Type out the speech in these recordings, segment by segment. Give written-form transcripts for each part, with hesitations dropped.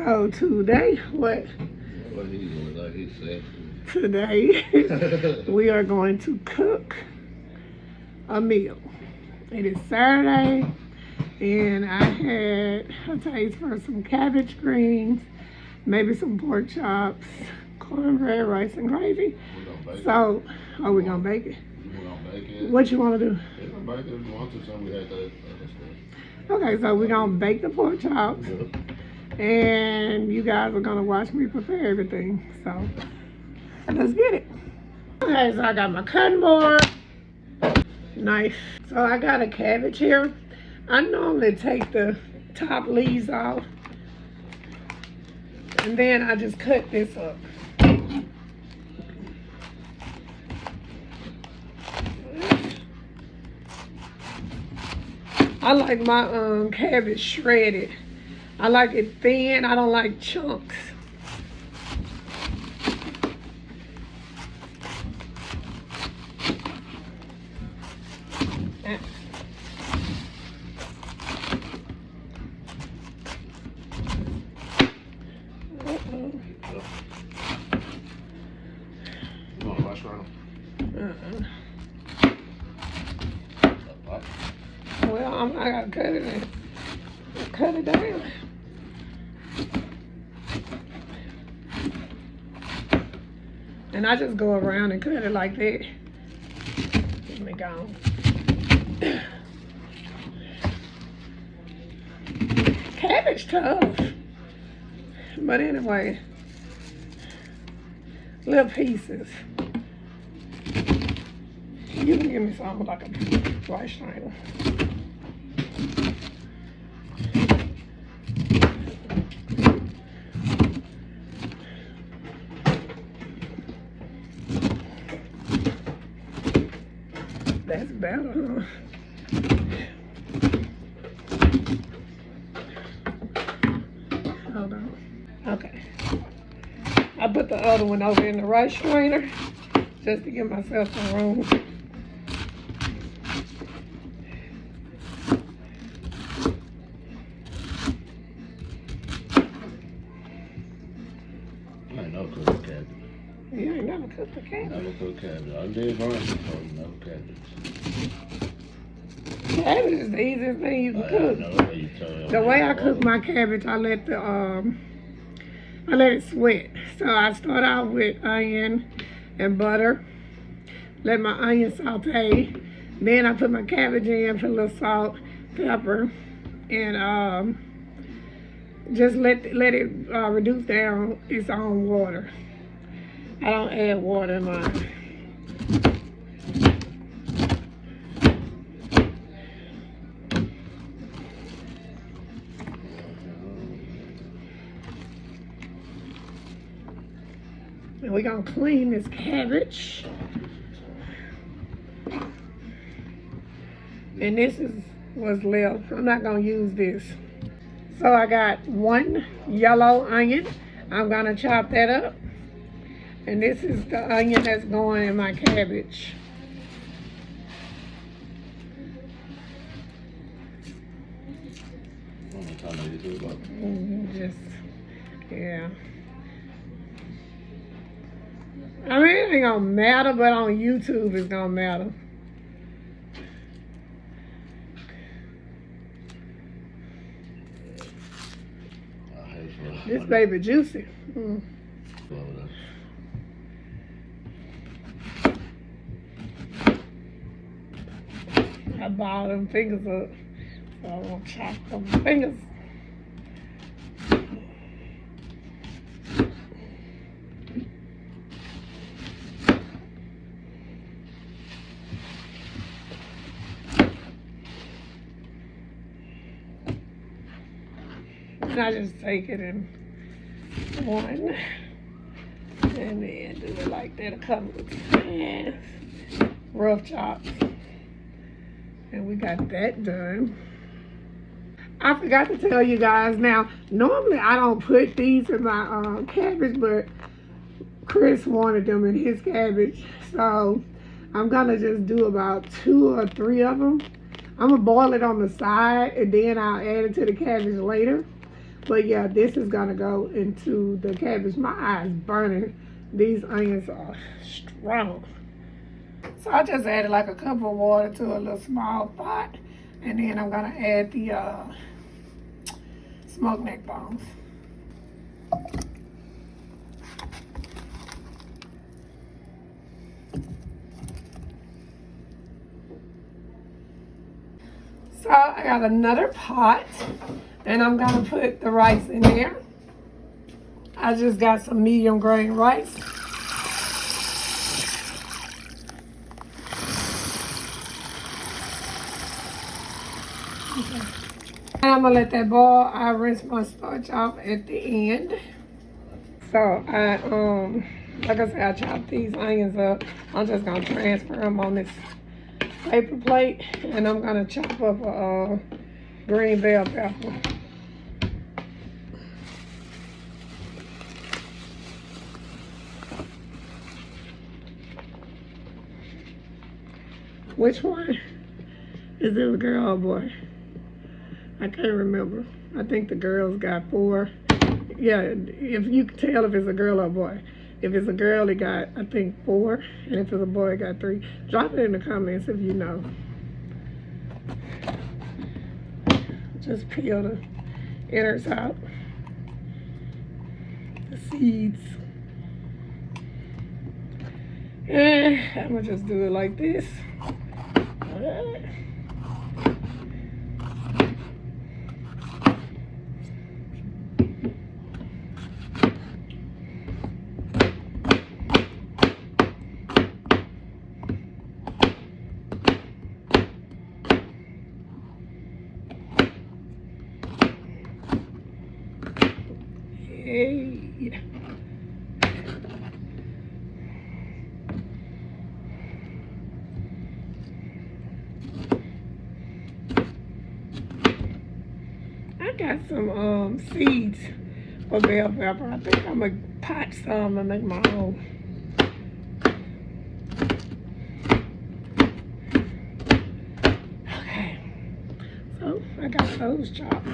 So today, what? What he doing, like he said. Today, we are going to cook a meal. It is Saturday, and I had a taste for some cabbage greens, maybe some pork chops, cornbread, rice, and gravy. So, are we gonna bake it? We're gonna bake it. What you want to do? We're gonna bake it if you want to. Something we had that. Okay, so we're gonna bake the pork chops, and you guys are gonna watch me prepare everything. So, let's get it. Okay, so I got my cutting board. Nice. So I got a cabbage here. I normally take the top leaves off, and then I just cut this up. I like my cabbage shredded. I like it thin. I don't like chunks. Well, I gotta cut it in. Cut it down. And I just go around and cut it like that. Let me go. Cabbage tough. But anyway, little pieces. You can give me something like a rice strainer. That's better, huh? Hold on. Okay. I put the other one over in the rice strainer just to give myself some room. I ain't never cooked cabbage. You ain't never cooked a cabbage. Never cooked cabbage. I did burn before, never cabbage. Cabbage is the easiest thing you can cook. The way I cook my cabbage, I let it sweat. So I start out with onion and butter. Let my onion saute. Then I put my cabbage in, put a little salt, pepper, and just let it reduce down its own water. I don't add water in mine. And we're gonna clean this cabbage. And this is what's left. I'm not gonna use this. So I got one yellow onion. I'm gonna chop that up. And this is the onion that's going in my cabbage. Yeah. I mean, it ain't gonna matter, but on YouTube it's gonna matter. This baby juicy. I balled them fingers up, so I won't chop them fingers. And I just take it in one, and then do it like that a couple of times. Rough chops. And we got that done. I forgot to tell you guys, now, normally I don't put these in my cabbage, but Chris wanted them in his cabbage. So I'm gonna just do about 2 or 3 of them. I'm gonna boil it on the side, and then I'll add it to the cabbage later. But yeah, this is gonna go into the cabbage. My eyes burning. These onions are strong. So I just added like a cup of water to a little small pot. And then I'm gonna add the smoked neck bones. So I got another pot and I'm gonna put the rice in there. I just got some medium grain rice. Okay. And I'm gonna let that boil. I rinse my starch off at the end. So like I said, I chopped these onions up. I'm just gonna transfer them on this paper plate, and I'm gonna chop up a green bell pepper. Which one? Is it a girl or a boy? I can't remember. I think the girls got 4. Yeah, if you can tell if it's a girl or a boy. If it's a girl, it got, I think, 4. And if it's a boy, it got 3. Drop it in the comments if you know. Just peel the innards out. The seeds. And I'm going to just do it like this. Hey. I got some seeds for bell pepper. I think I'm gonna pot some and make my own. Okay, so I got those chopped.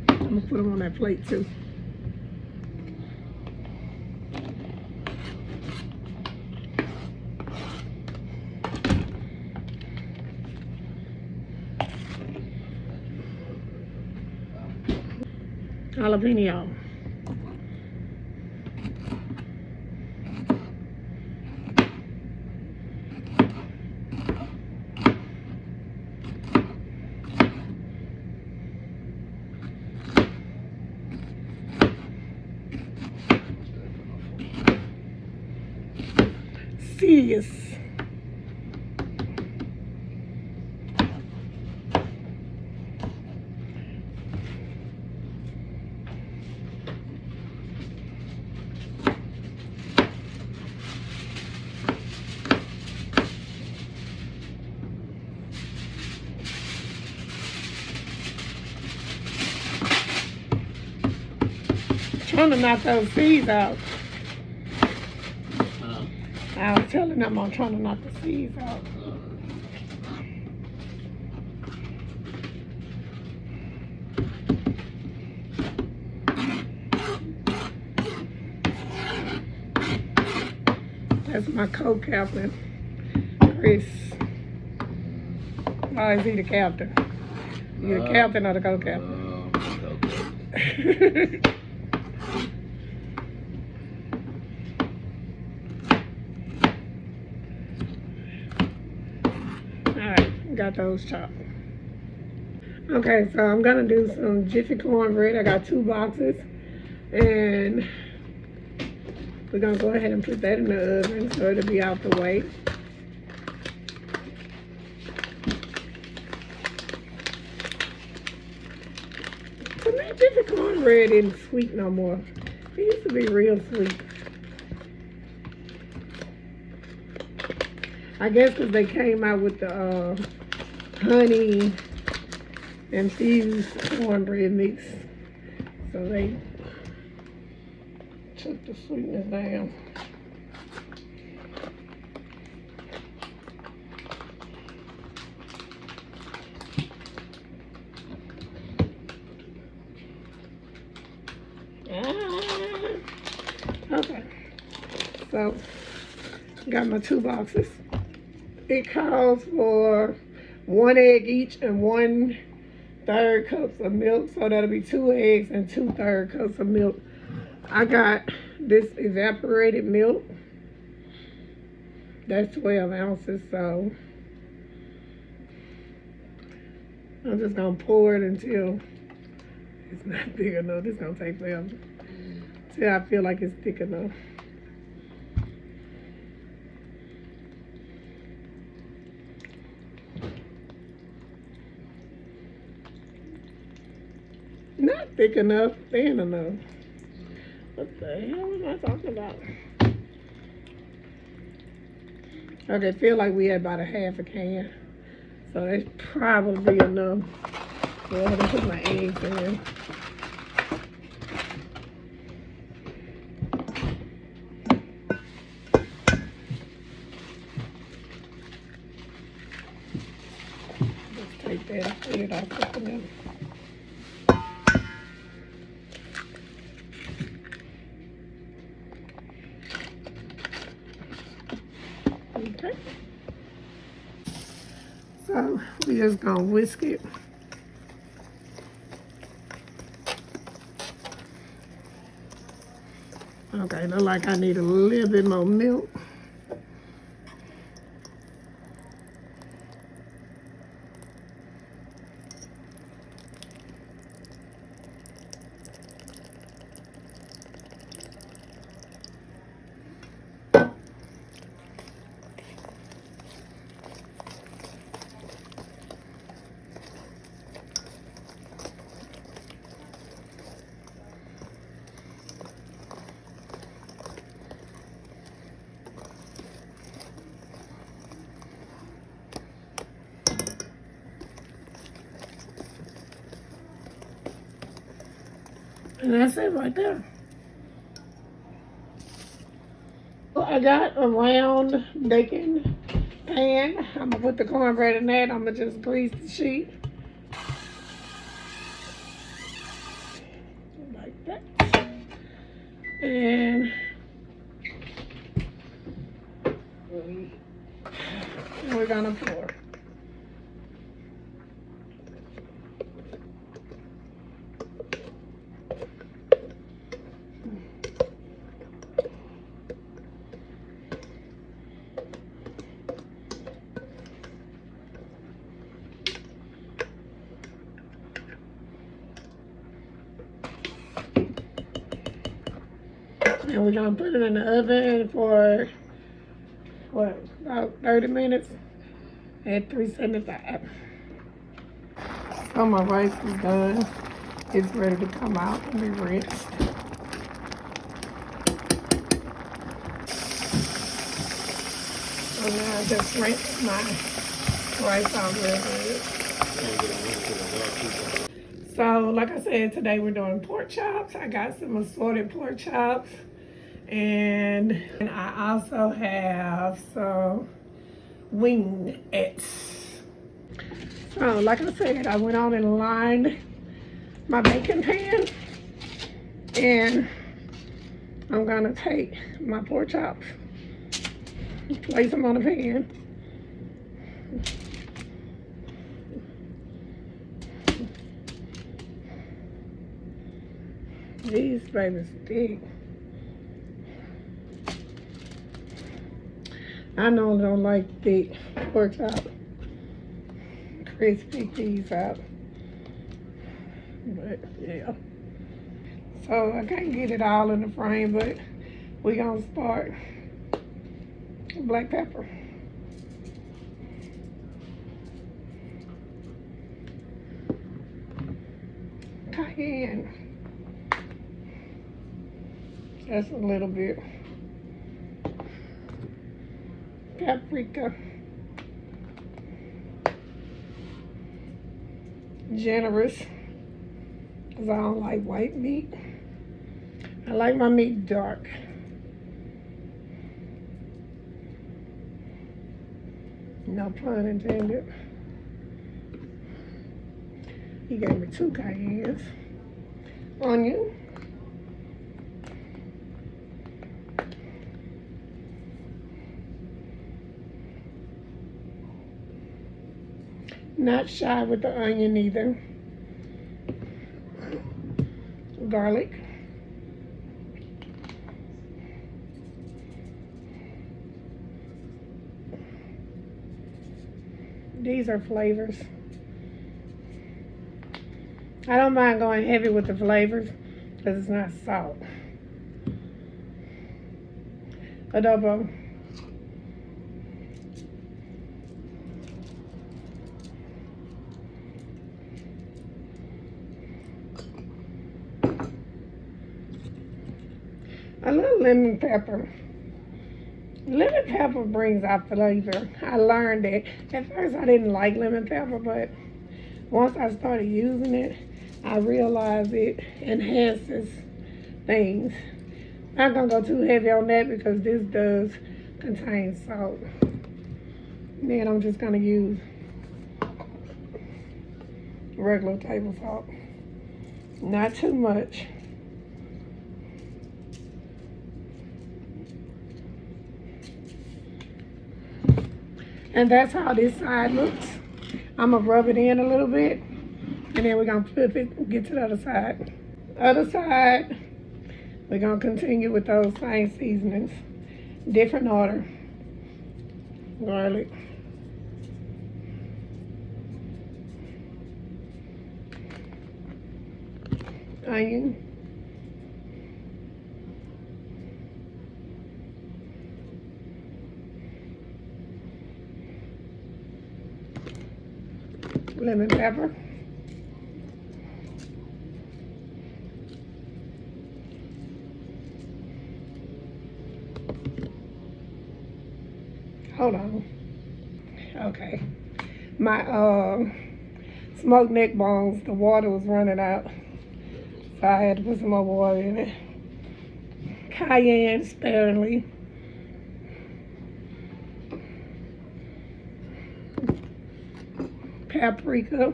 I'm gonna put them on that plate too. Jalapeno. Serious. Trying to knock those seeds out. I was telling them I'm trying to knock the seeds out. That's my co-captain, Chris. Oh, is he the captain? You the captain or the co-captain? Alright, got those chopped. Okay, so I'm gonna do some Jiffy cornbread. I got 2 boxes, and we're gonna go ahead and put that in the oven so it'll be out the way. But that Jiffy cornbread isn't sweet no more. It used to be real sweet. I guess because they came out with the honey infused cornbread mix, so they took the sweetness down. Okay. So, got my 2 boxes. It calls for 1 egg each and 1/3 cups of milk. So that'll be 2 eggs and 2/3 cups of milk. I got this evaporated milk. That's 12 ounces. So I'm just gonna pour it until it's not big enough. This is gonna take forever. Till I feel like it's thick enough. Not thick enough, thin enough. What the hell am I talking about? Okay, feel like we had about a half a can. So that's probably enough. Go ahead and put my eggs in. Just take that and put it off the milk. Okay. So we just gonna whisk it. Okay, look like I need a little bit more milk. And that's it right there. Well, I got a round baking pan. I'm gonna put the cornbread in that. I'm gonna just grease the sheet. Like that. And we're gonna pour. And we're gonna put it in the oven for what, about 30 minutes at 375. So my rice is done. It's ready to come out and be rinsed. So now I just rinse my rice out real good. So like I said, today we're doing pork chops. I got some assorted pork chops. And I also have some wingettes. So like I said, I went on and lined my baking pan. And I'm gonna take my pork chops, place them on the pan. These babies thick. I normally don't like thick pork chop. Crispy these out. But yeah. So I can't get it all in the frame, but we're gonna start black pepper. Cayenne. Just a little bit. Paprika. Generous, because I don't like white meat. I like my meat dark. No pun intended. He gave me 2 cayennes. Onion. Not shy with the onion either. Garlic. These are flavors. I don't mind going heavy with the flavors because it's not salt. Adobo. A little lemon pepper. Lemon pepper brings out flavor. I learned that. At first I didn't like lemon pepper, but once I started using it, I realized it enhances things. I'm not gonna go too heavy on that because this does contain salt. Then I'm just gonna use regular table salt. Not too much. And that's how this side looks. I'm gonna rub it in a little bit, and then we're gonna flip it and get to the other side. Other side, we're gonna continue with those same seasonings. Different order. Garlic. Onion. Lemon pepper. Hold on. Okay. My smoked neck bones, the water was running out. So I had to put some more water in it. Cayenne sparingly. Paprika,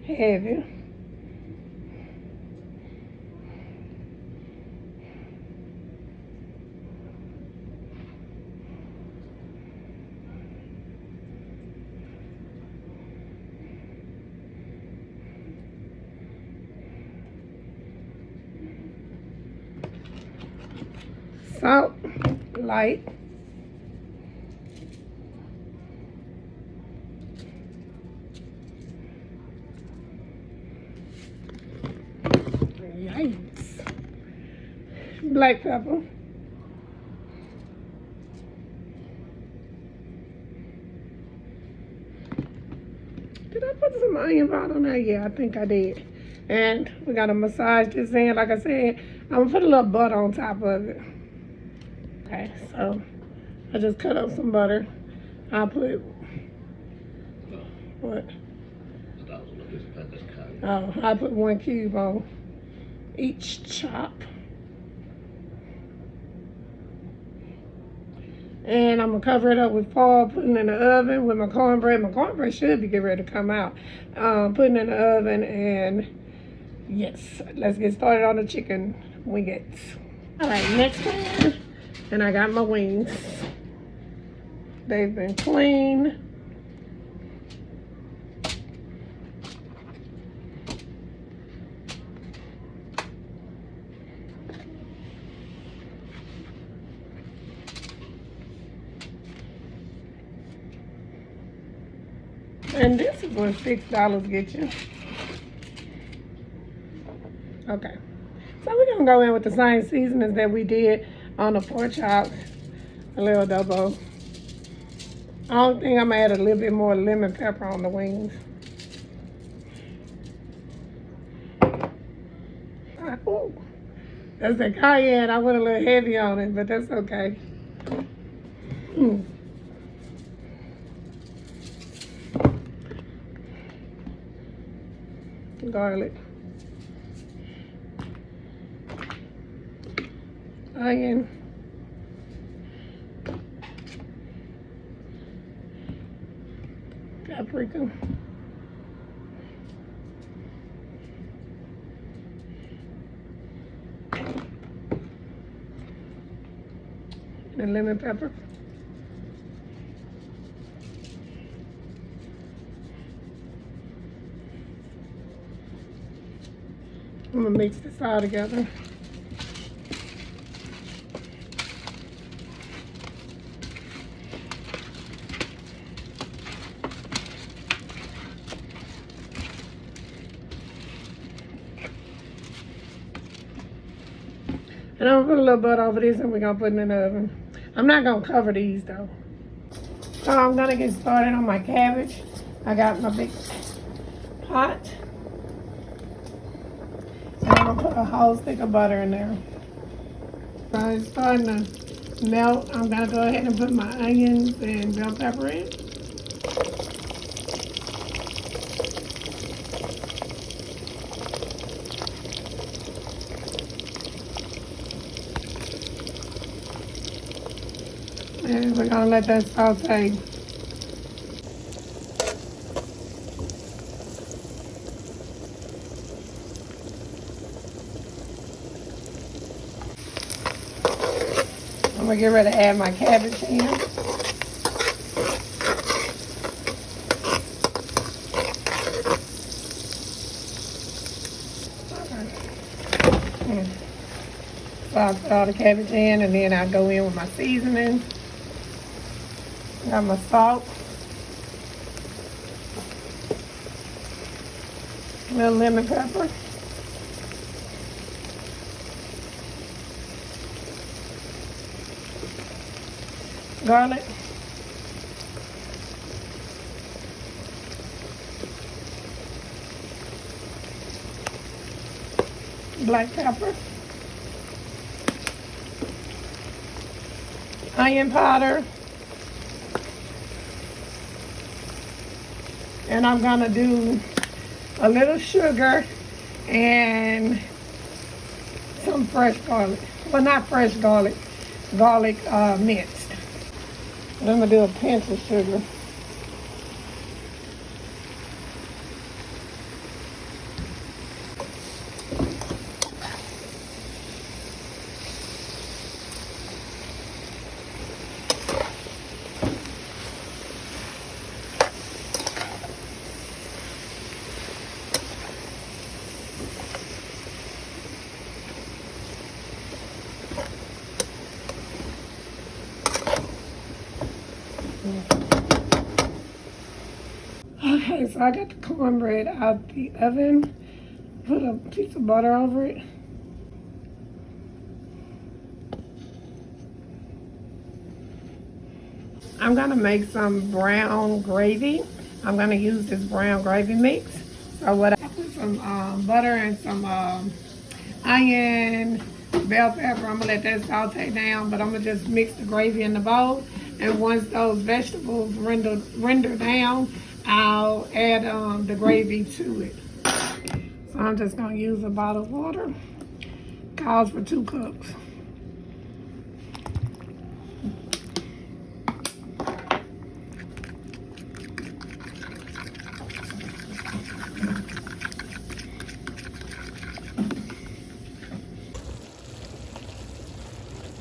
heavy. Salt, light. Yikes. Black pepper. Did I put some onion powder on there? Yeah, I think I did. And we gotta massage this in. Like I said, I'm gonna put a little butter on top of it. Okay, so I just cut up some butter. I'll put, what? Oh, I put 1 cube on each chop. And I'm gonna cover it up with foil, putting it in the oven with my cornbread. My cornbread should be getting ready to come out. Putting it in the oven, and yes, let's get started on the chicken wings. All right, next pan, and I got my wings. They've been cleaned. And this is what $6 get you. Okay. So we're gonna go in with the same seasonings that we did on the pork chops. A little adobo. I don't think I'm gonna add a little bit more lemon pepper on the wings. Ooh, that's the cayenne. I went a little heavy on it, but that's okay. Garlic. Onion. Paprika. And lemon pepper. I'm gonna mix this all together. And I'm gonna put a little butter over this and we're gonna put it in the oven. I'm not gonna cover these though. So I'm gonna get started on my cabbage. I got my big pot. And I'm gonna put a whole stick of butter in there. So it's starting to melt. I'm gonna go ahead and put my onions and bell pepper in. And we're gonna let that saute. I'm gonna get ready to add my cabbage in. So I'll put all the cabbage in and then I'll go in with my seasoning. Got my salt. A little lemon pepper. Garlic. Black pepper. Onion powder. And I'm gonna do a little sugar and some fresh garlic. Well, not fresh garlic, garlic minced. And I'm gonna do a pinch of sugar. Okay, so I got the cornbread out the oven. Put a piece of butter over it. I'm gonna make some brown gravy. I'm gonna use this brown gravy mix. So what I put some butter and some onion, bell pepper. I'm gonna let that saute down, but I'm gonna just mix the gravy in the bowl. And once those vegetables render down, I'll add the gravy to it. So I'm just gonna use a bottle of water. Calls for 2 cups.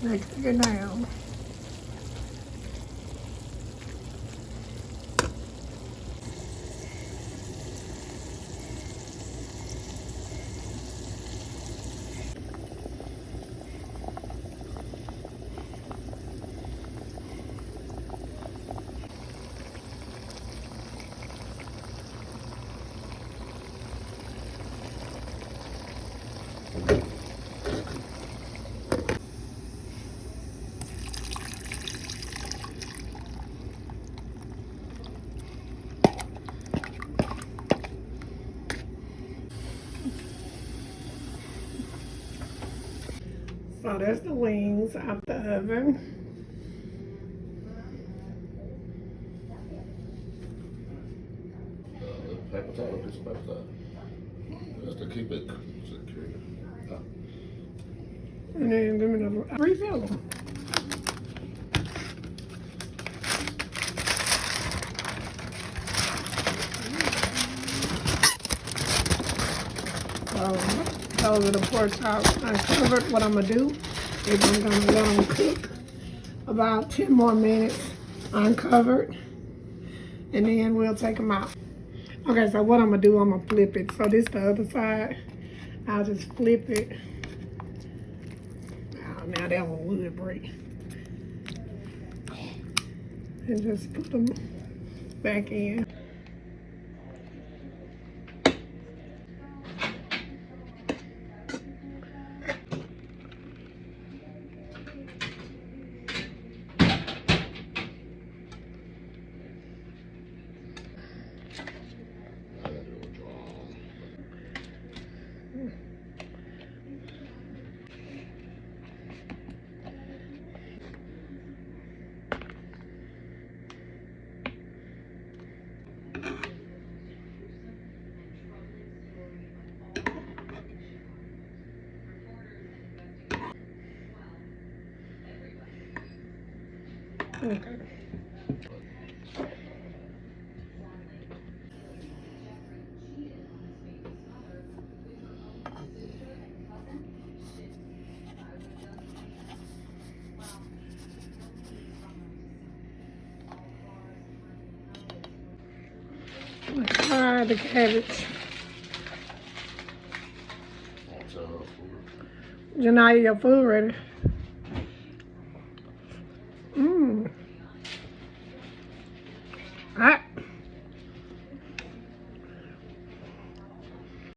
Mix it down. So there's the wings out the oven. Paper towel, just paper towel. Just to keep it secure. And then give me the refill them. Those are the pork chops uncovered. What I'm gonna do is I'm gonna let them cook about 10 more minutes uncovered, and then we'll take them out. Okay, so what I'm gonna do, I'm gonna flip it. So this the other side. I'll just flip it. Oh, now that one would break. And just put them back in. Okay. The cabbage. Janaya, your food ready? Mmm. Hot.